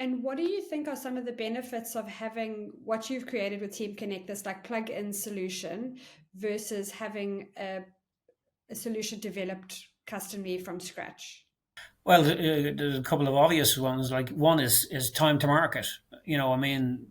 And what do you think are some of the benefits of having what you've created with Team Connect, this like plug-in solution, versus having a solution developed customly from scratch? Well, there's a couple of obvious ones. Like one is time to market. I mean,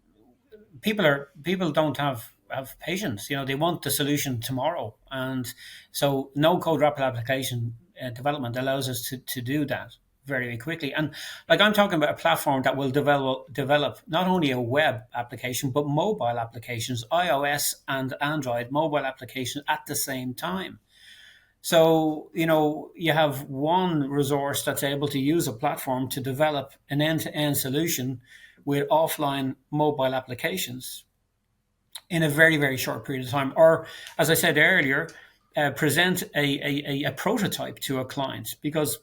people don't have patience. They want the solution tomorrow, and so no code rapid application development allows us to do that very, very quickly. And like I'm talking about a platform that will develop not only a web application but mobile applications, iOS and Android mobile applications at the same time. So, you have one resource that's able to use a platform to develop an end to end solution with offline mobile applications in a very, very short period of time. Or, as I said earlier, present a prototype to a client, because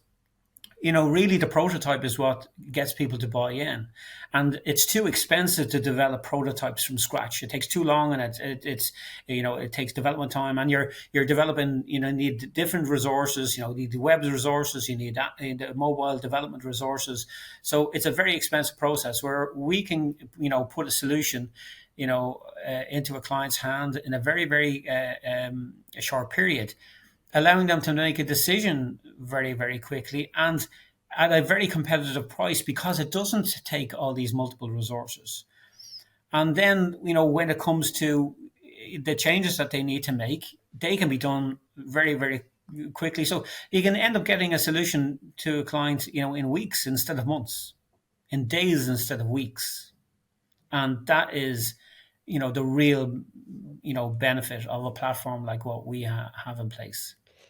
really the prototype is what gets people to buy in, and it's too expensive to develop prototypes from scratch. It takes too long, and it takes development time, and you're developing. Need different resources. You need the web resources, you need the mobile development resources. So it's a very expensive process where we can put a solution into a client's hand in a very, very a short period, allowing them to make a decision very, very quickly and at a very competitive price, because it doesn't take all these multiple resources. And then, when it comes to the changes that they need to make, they can be done very, very quickly. So you can end up getting a solution to a client, in weeks instead of months, in days instead of weeks. And that is, the real, benefit of a platform like what we have in place.